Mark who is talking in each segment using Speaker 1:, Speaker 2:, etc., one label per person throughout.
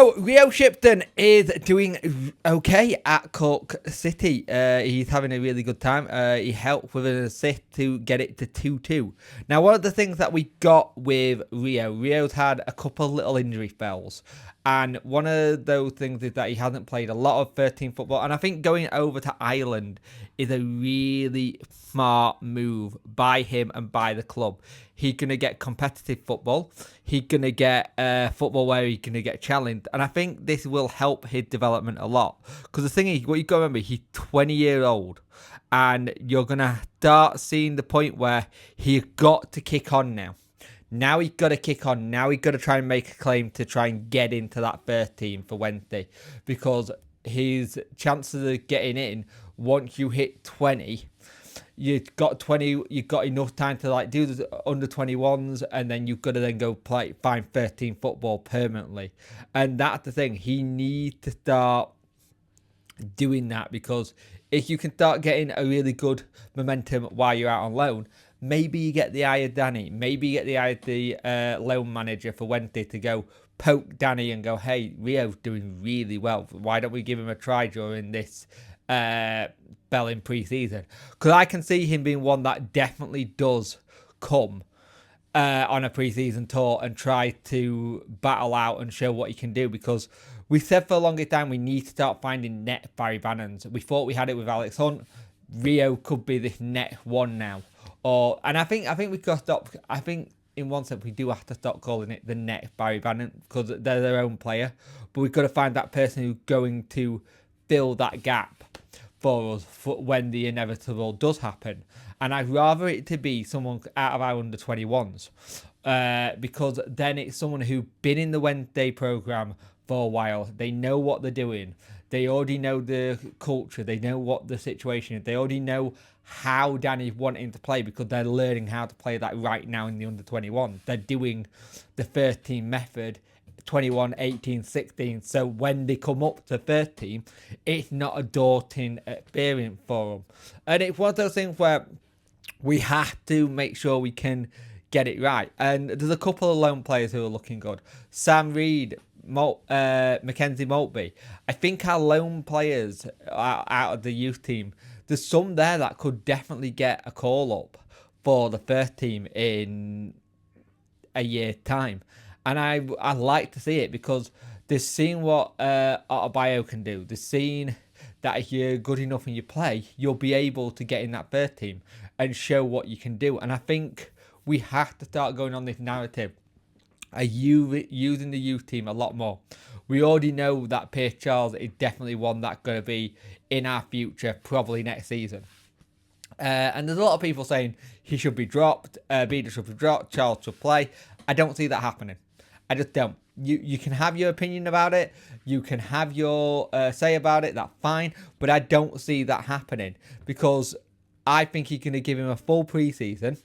Speaker 1: Oh, Rio Shipton is doing okay at Cork City. He's having a really good time. He helped with an assist to get it to 2-2. Now, one of the things that we got with Rio's had a couple of little injury spells. And one of those things is that he hasn't played a lot of 13 football. And I think going over to Ireland is a really smart move by him and by the club. He's going to get competitive football. He's going to get football where he's going to get challenged. And I think this will help his development a lot. Because the thing is, what you got to remember, he's 20 years old. And you're going to start seeing the point where he's got to kick on now. Now he's got to kick on. Now he's got to try and make a claim to try and get into that first team for Wednesday. Because his chances of getting in, once you hit 20... You've got enough time to do the under 21s, and then you've got to then go find 13 football permanently. And that's the thing. He needs to start doing that, because if you can start getting a really good momentum while you're out on loan, maybe you get the eye of Danny. Maybe you get the eye of the loan manager for Wednesday to go poke Danny and go, hey, Rio's doing really well. Why don't we give him a try during this spell in pre-season? Because I can see him being one that definitely does come on a pre-season tour and try to battle out and show what he can do, because we said for a longer time we need to start finding net Barry Bannons. We thought we had it with Alex Hunt. Rio could be this net one now. And I think we've got to stop. I think in one sense we do have to stop calling it the net Barry Bannon, because they're their own player. But we've got to find that person who's going to fill that gap for us when the inevitable does happen. And I'd rather it to be someone out of our under 21s, because then it's someone who's been in the Wednesday program for a while. They know what they're doing. They already know the culture. They know what the situation is. They already know how Danny's wanting to play, because they're learning how to play that right now in the under 21. They're doing the first team method, 21, 18, 16. So when they come up to first team, it's not a daunting experience for them. And it's one of those things where we have to make sure we can get it right. And there's a couple of lone players who are looking good. Sam Reed, Mackenzie Maltby. I think our lone players out of the youth team, there's some there that could definitely get a call up for the first team in a year's time. And I like to see it, because they're seeing what Autobio can do. They're seeing that if you're good enough and you play, you'll be able to get in that first team and show what you can do. And I think we have to start going on this narrative. Are you using the youth team a lot more? We already know that Pierce Charles is definitely one that's going to be in our future, probably next season. And there's a lot of people saying he should be dropped, Beda should be dropped, Charles should play. I don't see that happening. I just don't. You can have your opinion about it. You can have your say about it. That's fine. But I don't see that happening, because I think he's going to give him a full pre-season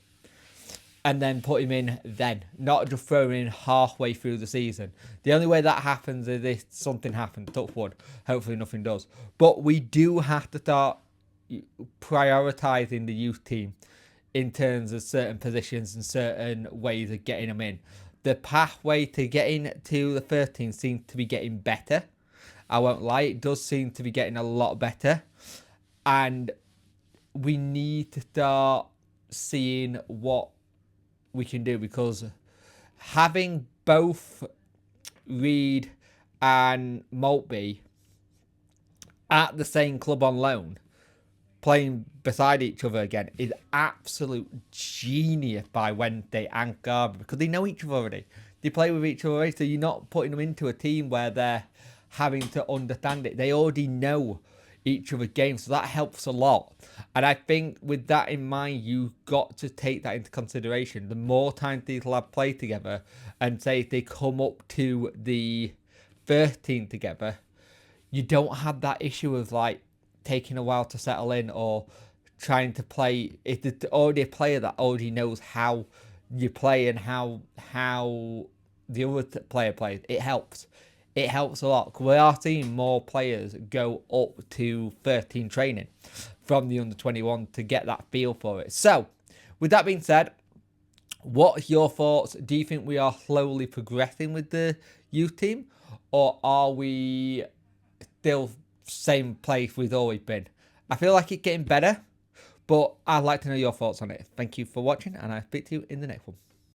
Speaker 1: and then put him in then, not just throw him in halfway through the season. The only way that happens is if something happens, touch wood. Hopefully nothing does. But we do have to start prioritising the youth team in terms of certain positions and certain ways of getting them in. The pathway to getting to the first team seems to be getting better. I won't lie, it does seem to be getting a lot better. And we need to start seeing what we can do, because having both Reed and Maltby at the same club on loan, playing beside each other again, is absolute genius by Wednesday and Garber, because they know each other already. They play with each other already, so you're not putting them into a team where they're having to understand it. They already know each other's games, so that helps a lot. And I think with that in mind, you've got to take that into consideration. The more time these lads play together, and say if they come up to the first team together, you don't have that issue of taking a while to settle in, or trying to play. If there's already a player that already knows how you play and how the other player plays, it helps. It helps a lot. We are seeing more players go up to 13 training from the under 21 to get that feel for it. So, with that being said, what are your thoughts? Do you think we are slowly progressing with the youth team? or are we still same place we've always been? I feel like it's getting better, but I'd like to know your thoughts on it. Thank you for watching, and I'll speak to you in the next one.